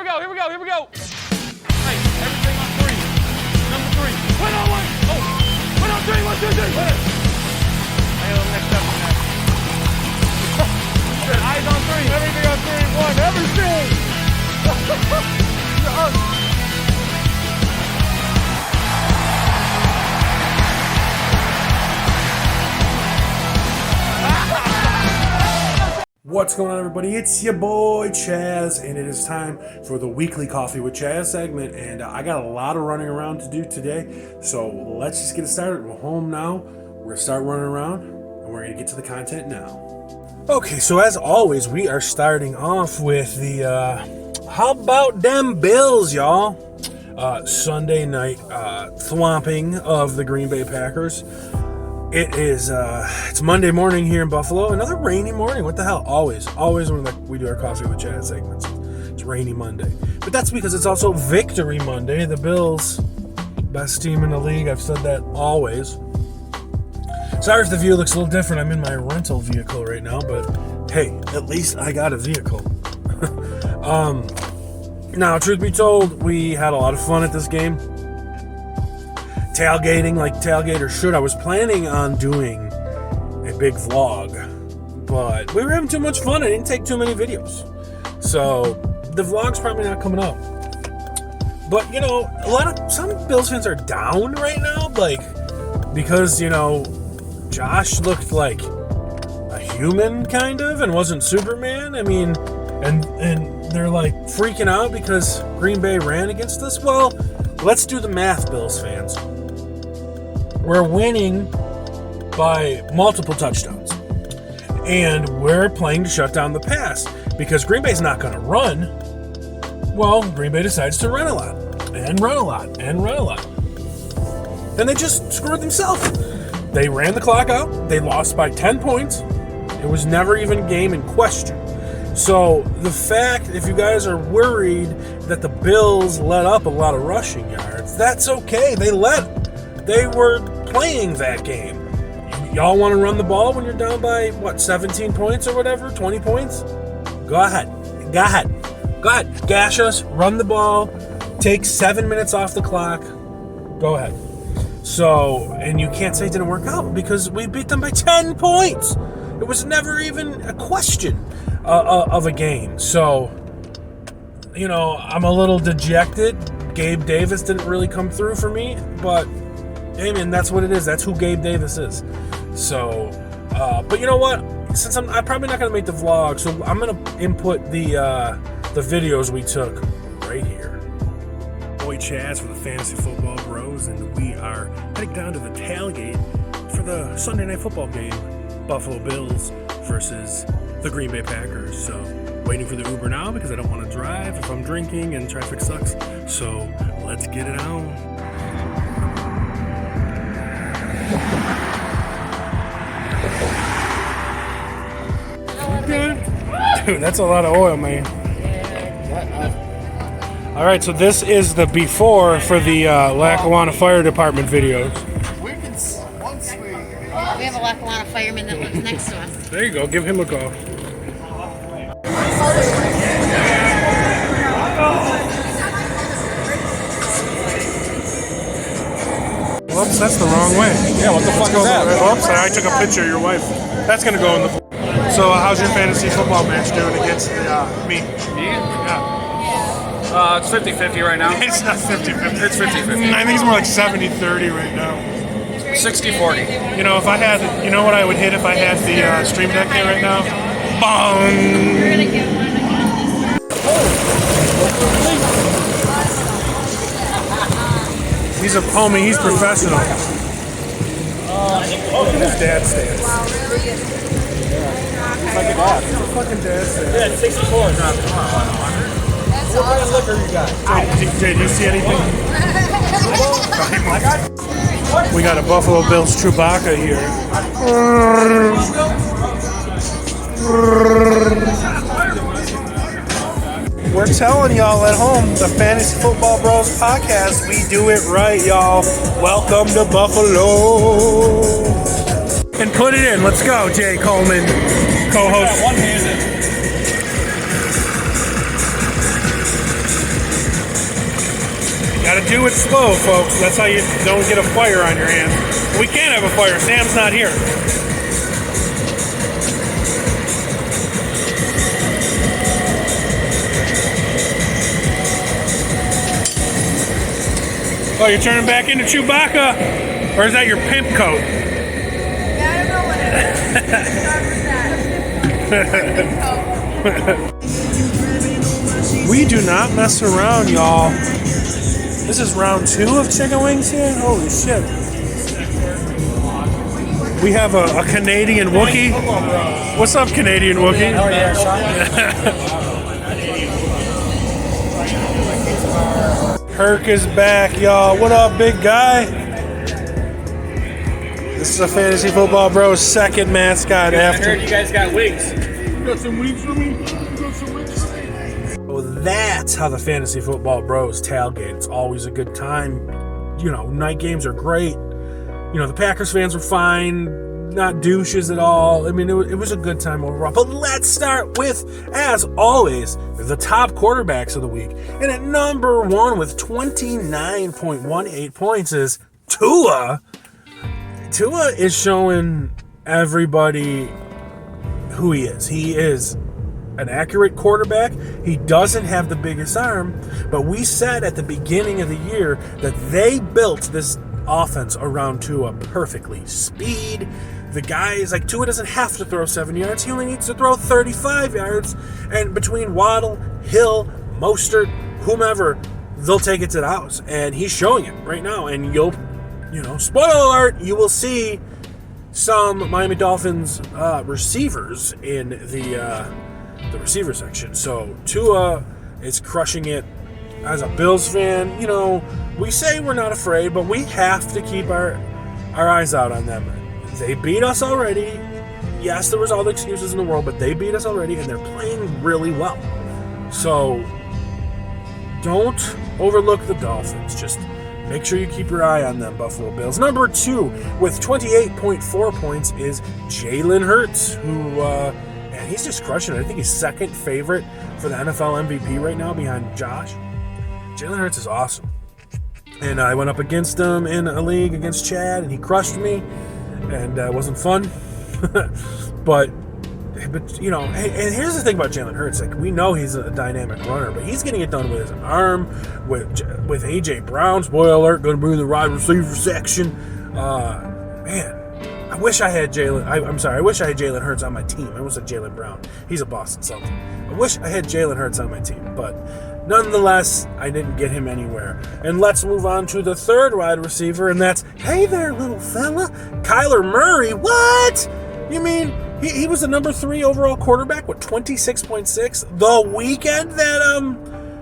go. Hey, everything on 3. Number 3. Wait on 1. Oh, wait on 3. 1, 2, 3. Wait. Hey, next up. Eyes on 3. Everything on 3. 1. Everything. What's going on, everybody? It's your boy Chaz, and it is time for the weekly Coffee with Chaz segment. And I got a lot of running around to do today, so let's just get it started. We're home now. We're gonna start running around, and we're gonna get to the content now. Okay, so as always, we are starting off with the how about them Bills, y'all? Sunday night thwomping of the Green Bay Packers. It is, it's Monday morning here in Buffalo. Another rainy morning. What the hell? Always when we do our Coffee with Chaz segments. It's rainy Monday. But that's because it's also Victory Monday. The Bills, best team in the league. I've said that always. Sorry if the view looks a little different. I'm in my rental vehicle right now. But, hey, at least I got a vehicle. Now, truth be told, we had a lot of fun at this game. Tailgating like tailgaters should. I was planning on doing a big vlog, but we were having too much fun. I didn't take too many videos, so the vlog's probably not coming up. But you know, some Bills fans are down right now, like because you know Josh looked like a human kind of and wasn't Superman. I mean, and they're like freaking out because Green Bay ran against us. Well, let's do the math, Bills fans. We're winning by multiple touchdowns. And we're playing to shut down the pass. Because Green Bay's not going to run. Well, Green Bay decides to run a lot. And run a lot. And run a lot. And they just screwed themselves. They ran the clock out. They lost by 10 points. It was never even a game in question. So the fact, if you guys are worried that the Bills let up a lot of rushing yards, that's okay. They were playing that game. Y'all want to run the ball when you're down by, 17 points or whatever? 20 points? Go ahead. Gash us. Run the ball. Take 7 minutes off the clock. Go ahead. So, and you can't say it didn't work out because we beat them by 10 points. It was never even a question of a game. So, you know, I'm a little dejected. Gabe Davis didn't really come through for me, but hey, man, that's what it is. That's who Gabe Davis is. So, but you know what? Since I'm probably not going to make the vlog, so I'm going to input the videos we took right here. Boy Chaz for the Fantasy Football Bros, and we are heading down to the tailgate for the Sunday Night Football game, Buffalo Bills versus the Green Bay Packers. So, waiting for the Uber now because I don't want to drive if I'm drinking and traffic sucks. So, let's get it on. Dude, that's a lot of oil, man. All right, so this is the before for the Lackawanna Fire Department videos. We have a Lackawanna fireman that lives next to us. There you go. Give him a call. Whoops, that's the wrong way. Yeah, what the fuck is that? Whoops, I took a picture of your wife. That's going to go in the... So, how's your fantasy football match doing against me? Yeah. It's 50-50 right now. It's not 50-50. It's 50-50. I think it's more like 70-30 right now. 60-40. You know, if I had... You know what I would hit if I had the Stream Deck here right now? Bong! He's a homie. He's professional. Look at his dad stance. Like a dad. Fucking dad stance. Yeah, it's 64. What kind of liquor you got? Jay, do you see anything? We got a Buffalo Bills Chewbacca here. We're telling y'all at home, the Fantasy Football Bros podcast, we do it right, y'all. Welcome to Buffalo. And put it in. Let's go, Jay Coleman, co-host. One-handed. do it slow, folks. That's how you don't get a fire on your hands. We can't have a fire. Sam's not here. Oh, you're turning back into Chewbacca? Or is that your pimp coat? Yeah, I don't know what it is. We do not mess around, y'all. This is round 2 of chicken wings here? Holy shit. We have a Canadian Wookiee. What's up, Canadian Wookiee? Oh, yeah, Herc is back, y'all. What up, big guy? This is a Fantasy Football Bros second mascot I after. heard you guys got wings. You got some wings for me? You got some wings for me? Well, that's how the Fantasy Football Bros tailgate. It's always a good time. You know, night games are great. You know, the Packers fans were fine. Not douches at all. I mean, it was a good time overall. But let's start with, as always, the top quarterbacks of the week. And at number 1 with 29.18 points is Tua. Tua is showing everybody who he is. He is an accurate quarterback. He doesn't have the biggest arm, but we said at the beginning of the year that they built this offense around Tua perfectly. Speed. The guy is like, Tua doesn't have to throw 7 yards. He only needs to throw 35 yards. And between Waddle, Hill, Mostert, whomever, they'll take it to the house. And he's showing it right now. And spoiler alert, you will see some Miami Dolphins receivers in the receiver section. So Tua is crushing it. As a Bills fan, you know, we say we're not afraid, but we have to keep our eyes out on them. They beat us already. Yes, there was all the excuses in the world, but they beat us already, and they're playing really well. So don't overlook the Dolphins. Just make sure you keep your eye on them, Buffalo Bills. Number 2 with 28.4 points is Jalen Hurts, who he's just crushing it. I think he's second favorite for the NFL MVP right now behind Josh. Jalen Hurts is awesome. And I went up against him in a league against Chad, and he crushed me. And it wasn't fun. but you know, and here's the thing about Jalen Hurts. Like, we know he's a dynamic runner, but he's getting it done with his arm, with A.J. Brown. Spoiler alert, going to be in the wide receiver section. Man, I wish I had Jalen. I wish I had Jalen Hurts on my team. I almost said Jalen Brown. He's a Boston Celtic. I wish I had Jalen Hurts on my team, but nonetheless, I didn't get him anywhere. And let's move on to the third wide receiver, and that's, hey there, little fella, Kyler Murray. What? You mean he was the number 3 overall quarterback with 26.6 the weekend that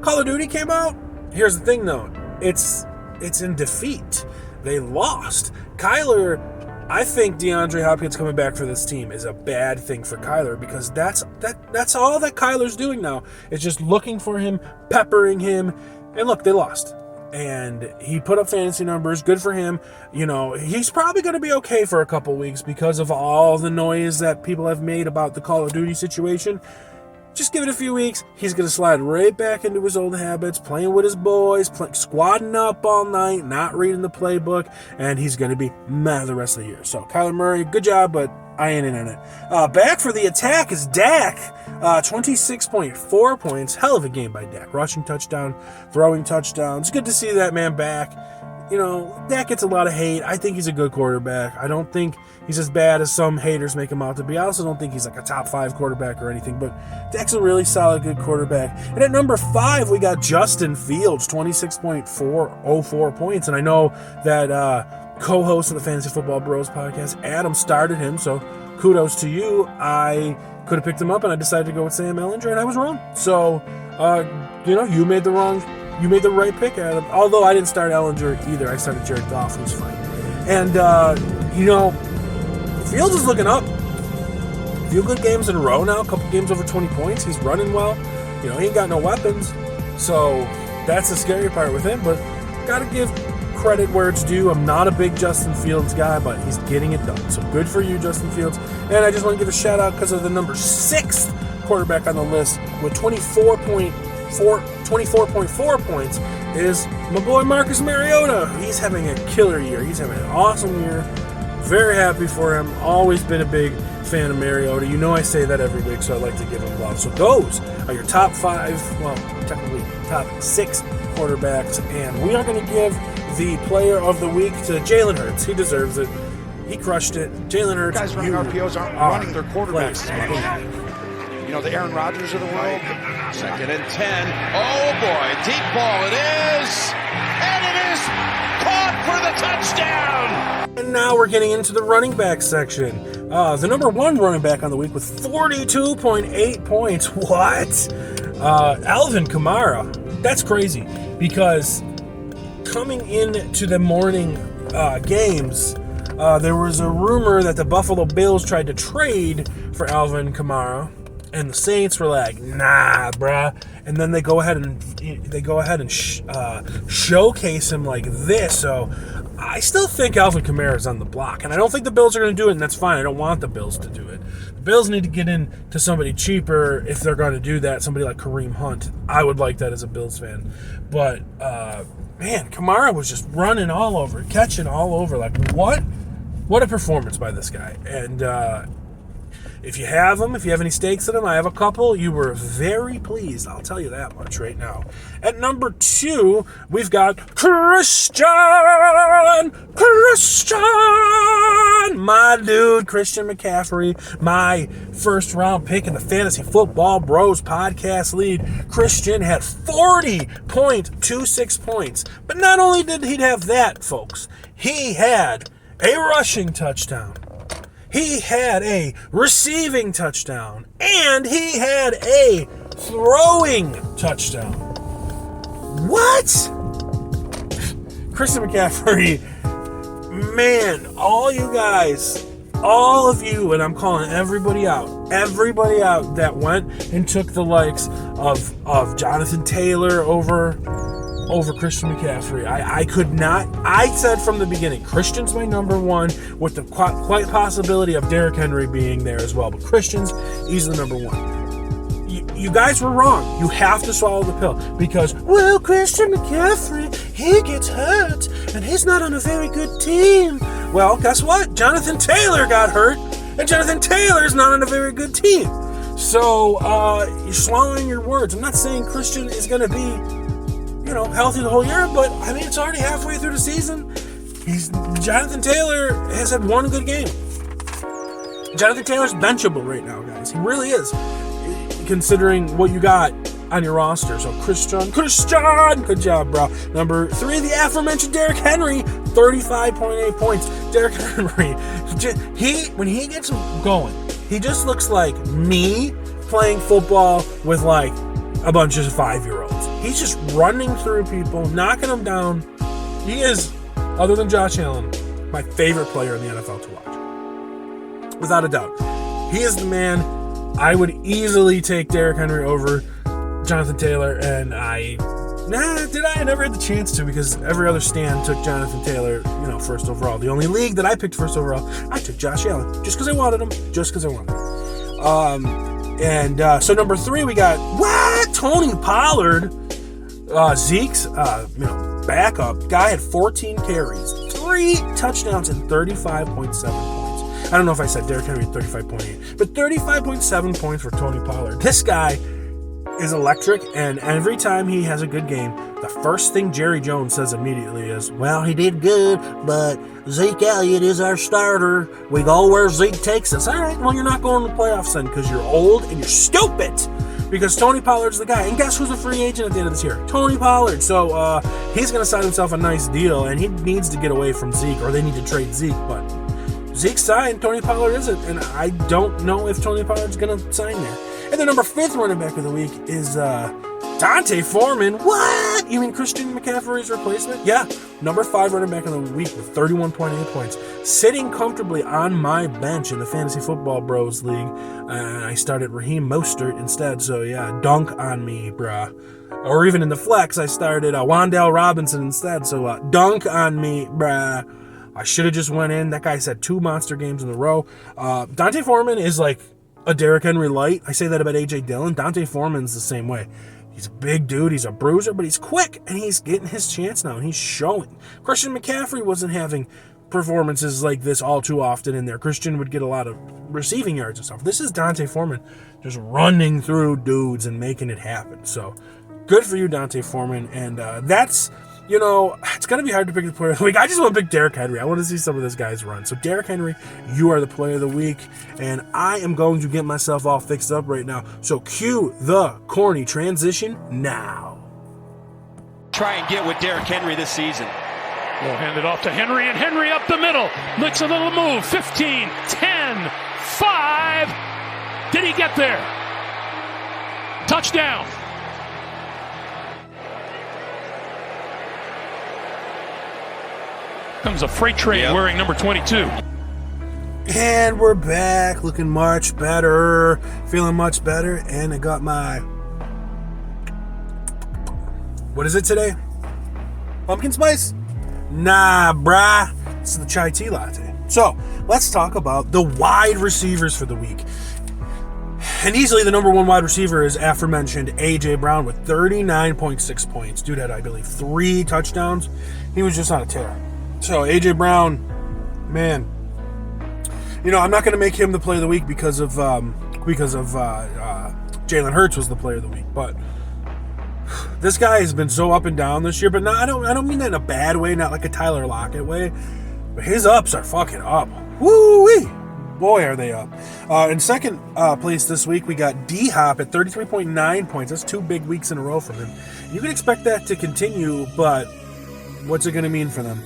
Call of Duty came out? Here's the thing, though. It's in defeat. They lost. Kyler, I think DeAndre Hopkins coming back for this team is a bad thing for Kyler, because that's all that Kyler's doing now. Is just looking for him, peppering him. And look, they lost. And he put up fantasy numbers. Good for him. You know, he's probably going to be okay for a couple weeks because of all the noise that people have made about the Call of Duty situation. Just give it a few weeks. He's going to slide right back into his old habits, playing with his boys, squatting up all night, not reading the playbook, and he's going to be mad the rest of the year. So, Kyler Murray, good job, but I ain't in on it. Back for the attack is Dak. 26.4 points. Hell of a game by Dak. Rushing touchdown, throwing touchdown. It's good to see that man back. You know, Dak gets a lot of hate. I think he's a good quarterback. I don't think he's as bad as some haters make him out to be. I also don't think he's like a top 5 quarterback or anything, but Dak's a really solid, good quarterback. And at number 5, we got Justin Fields, 26.404 points. And I know that co-host of the Fantasy Football Bros podcast, Adam, started him, so kudos to you. I could have picked him up, and I decided to go with Sam Ehlinger, and I was wrong. So, you made the right pick, Adam. Although I didn't start Ehlinger either. I started Jared Goff, who's fine. And, Fields is looking up. A few good games in a row now. A couple games over 20 points. He's running well. You know, he ain't got no weapons. So that's the scary part with him. But got to give credit where it's due. I'm not a big Justin Fields guy, but he's getting it done. So good for you, Justin Fields. And I just want to give a shout out because of the number 6 quarterback on the list with 24.4 points is my boy Marcus Mariota. He's having a killer year. He's having an awesome year. Very happy for him. Always been a big fan of Mariota. You know I say that every week, so I like to give him love. So those are your top 5, well, technically top 6 quarterbacks, and we are going to give the player of the week to Jalen Hurts. He deserves it. He crushed it. Jalen Hurts. Guys running RPOs aren't running their quarterbacks as much. You know, the Aaron Rodgers of the world. 2nd and 10. Oh boy, deep ball it is. And it is caught for the touchdown. And now we're getting into the running back section. The number 1 running back on the week with 42.8 points. What? Alvin Kamara. That's crazy because coming into the morning games, there was a rumor that the Buffalo Bills tried to trade for Alvin Kamara, and the Saints were like, "Nah, bruh." And then they go ahead and showcase him like this. So I still think Alvin Kamara is on the block, and I don't think the Bills are going to do it, and that's fine. I don't want the Bills to do it. The Bills need to get into somebody cheaper if they're going to do that. Somebody like Kareem Hunt. I would like that as a Bills fan, but man, Kamara was just running all over, catching all over. Like what? What a performance by this guy. And if you have him, if you have any stakes in him, I have a couple. You were very pleased. I'll tell you that much right now. At number 2, we've got Christian, my dude, Christian McCaffrey, my first round pick in the Fantasy Football Bros podcast league. Christian had 40.26 points. But not only did he have that, folks, he had a rushing touchdown. He had a receiving touchdown. And he had a throwing touchdown. What? Christian McCaffrey, man, all you guys, all of you, and I'm calling everybody out that went and took the likes of Jonathan Taylor over Christian McCaffrey. I could not. I said from the beginning, Christian's my number 1 with the quite possibility of Derrick Henry being there as well. But Christian's easily number 1. You guys were wrong. You have to swallow the pill because, well, Christian McCaffrey, he gets hurt and he's not on a very good team. Well, guess what? Jonathan Taylor got hurt and Jonathan Taylor's not on a very good team. So you're swallowing your words. I'm not saying Christian is going to be healthy the whole year, but I mean, it's already halfway through the season. Jonathan Taylor has had one good game. Jonathan Taylor's benchable right now, guys. He really is, considering what you got on your roster. So Christian, good job, bro. Number 3, the aforementioned Derrick Henry, 35.8 points. Derrick Henry, when he gets going, he just looks like me playing football with like a bunch of 5-year-olds. He's just running through people, knocking them down. He is, other than Josh Allen, my favorite player in the NFL to watch. Without a doubt. He is the man. I would easily take Derrick Henry over Jonathan Taylor, and I never had the chance to because every other stand took Jonathan Taylor, first overall. The only league that I picked first overall, I took Josh Allen. Just because I wanted him. So number 3, we got, Tony Pollard. Zeke's, backup. Guy had 14 carries, 3 touchdowns, and 35.7 points. I don't know if I said Derrick Henry had 35.8, but 35.7 points for Tony Pollard. This guy is electric, and every time he has a good game, the first thing Jerry Jones says immediately is, well, he did good, but Zeke Elliott is our starter. We go where Zeke takes us. All right, well, you're not going to the playoffs then because you're old and you're stupid. Because Tony Pollard's the guy. And guess who's a free agent at the end of this year? Tony Pollard. So he's going to sign himself a nice deal, and he needs to get away from Zeke, or they need to trade Zeke. But Zeke's signed, Tony Pollard isn't, and I don't know if Tony Pollard's going to sign there. And the number 5th running back of the week is Dante Foreman. What? You mean Christian McCaffrey's replacement? Yeah. Number 5 running back of the week with 31.8 points. Sitting comfortably on my bench in the Fantasy Football Bros League. I started Raheem Mostert instead, so yeah, dunk on me, bruh. Or even in the flex, I started Wan'Dale Robinson instead, so dunk on me, bruh. I should have just went in. That guy's had 2 monster games in a row. Dante Foreman is like a Derrick Henry light. I say that about A.J. Dillon. Dante Foreman's the same way. He's a big dude. He's a bruiser, but he's quick, and he's getting his chance now, and he's showing. Christian McCaffrey wasn't having performances like this all too often in there. Christian would get a lot of receiving yards and stuff. This is Dante Foreman just running through dudes and making it happen. So good for you, Dante Foreman. And that's, it's going to be hard to pick the player of the week. I just want to pick Derrick Henry. I want to see some of this guy's run. So Derrick Henry, you are the player of the week. And I am going to get myself all fixed up right now. So cue the corny transition now. Try and get with Derrick Henry this season. We'll hand it off to Henry, and Henry up the middle. Makes a little move. 15, 10, 5. Did he get there? Touchdown. Comes a freight train wearing number 22. And we're back, looking much better, feeling much better, and I got my... What is it today? Pumpkin spice? Nah, brah. It's the chai tea latte. So, let's talk about the wide receivers for the week. And easily the number one wide receiver is aforementioned A.J. Brown with 39.6 points. Dude had, I believe, 3 touchdowns. He was just on a tear. So, A.J. Brown, man, I'm not going to make him the player of the week because of Jalen Hurts was the player of the week, but this guy has been so up and down this year, but I don't mean that in a bad way, not like a Tyler Lockett way, but his ups are fucking up. Woo-wee! Boy, are they up. In second place this week, we got D-Hop at 33.9 points. That's 2 big weeks in a row from him. You can expect that to continue, but what's it going to mean for them?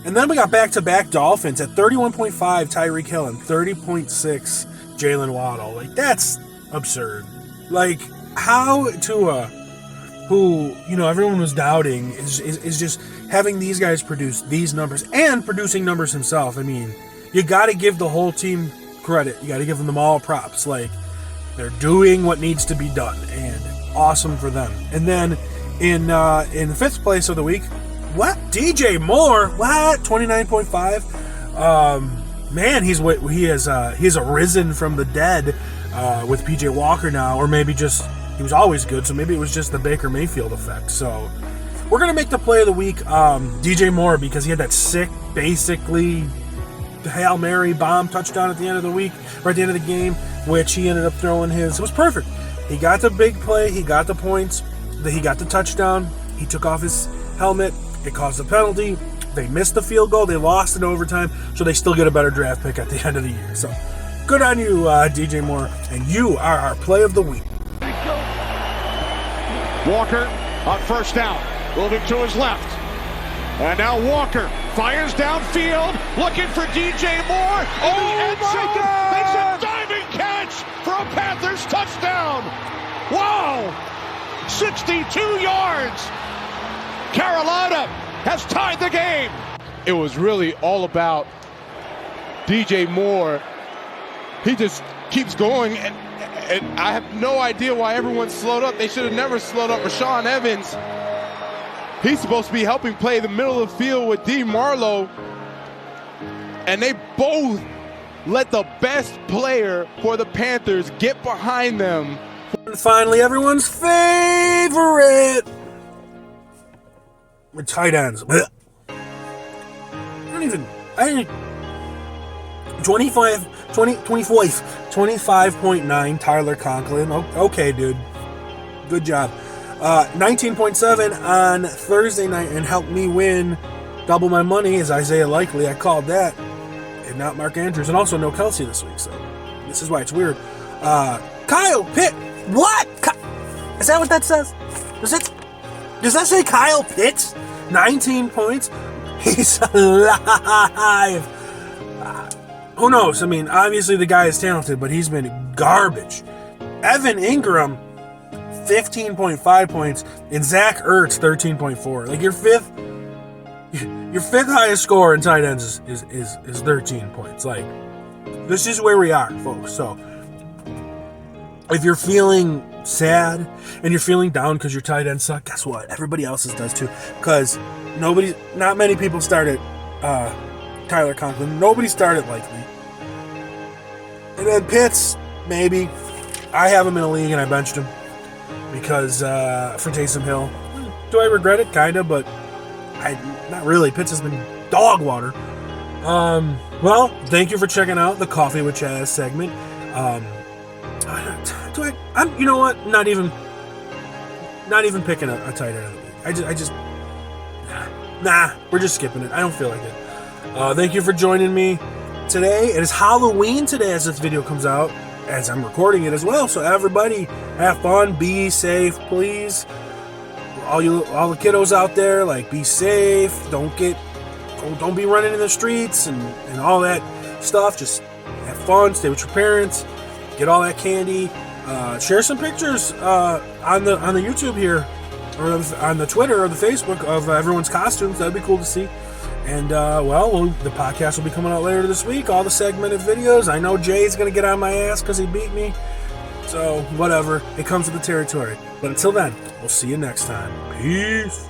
And then we got back-to-back Dolphins at 31.5 Tyreek Hill and 30.6 Jalen Waddle. Like, that's absurd. Like, how Tua, who, everyone was doubting, is just having these guys produce these numbers and producing numbers himself. I mean, you got to give the whole team credit. You got to give them all props. Like, they're doing what needs to be done, and awesome for them. And then in fifth place of the week, what? DJ Moore? What? 29.5. Man, he has arisen from the dead with PJ Walker now, or maybe just he was always good, so maybe it was just the Baker Mayfield effect. So we're gonna make the play of the week DJ Moore, because he had that sick, basically Hail Mary bomb touchdown at the end of the week, right at the end of the game, which he ended up throwing his. It was perfect. He got the big play, he got the points, he got the touchdown, he took off his helmet, it caused a penalty, they missed the field goal, they lost in overtime, so they still get a better draft pick at the end of the year. So good on you, DJ Moore, and you are our play of the week. Walker on first down, moving to his left. And now Walker fires downfield, looking for DJ Moore. Oh my God! Makes a diving catch for a Panthers touchdown. Wow! 62 yards. Carolina has tied the game. It was really all about DJ Moore. He just keeps going, and I have no idea why everyone slowed up. They should have never slowed up Rashaan Evans. He's supposed to be helping play the middle of the field with D. Marlowe, and they both let the best player for the Panthers get behind them. And finally, everyone's favorite, with tight ends. 25.9 Tyler Conklin. Okay, dude. Good job. 19.7 on Thursday night and helped me win double my money is Isaiah Likely. I called that, and not Mark Andrews, and also no Kelsey this week. So this is why it's weird. Kyle Pitt. What? Is that what that says? Does that say Kyle Pitts? 19 points. He's alive. Who knows? I mean, obviously the guy is talented, but he's been garbage. Evan Ingram, 15.5 points, and Zach Ertz, 13.4. Like your fifth highest score in tight ends is 13 points. Like, this is where we are, folks. So if you're feeling sad and you're feeling down because your tight ends suck, guess what? Everybody else's does too. Because not many people started Tyler Conklin. Nobody started Likely. And then Pitts, maybe. I have him in a league and I benched him. because for Taysom Hill. Do I regret it? Kinda, but not really. Pitts has been dog water. Well, thank you for checking out the Coffee with Chazz segment. You know what? Not even picking a tight end of the week. We're just skipping it. I don't feel like it. Thank you for joining me today. It is Halloween today as this video comes out, as I'm recording it as well. So everybody, have fun, be safe, please. All the kiddos out there, like, be safe. Don't be running in the streets and all that stuff. Just have fun. Stay with your parents. Get all that candy. Share some pictures on the YouTube here, or on the Twitter or the Facebook of everyone's costumes. That'd be cool to see. And the podcast will be coming out later this week. All the segmented videos. I know Jay's gonna get on my ass because he beat me. So whatever, it comes with the territory. But until then, we'll see you next time. Peace.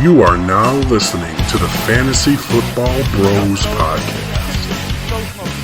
You are now listening to the Fantasy Football Bros Podcast.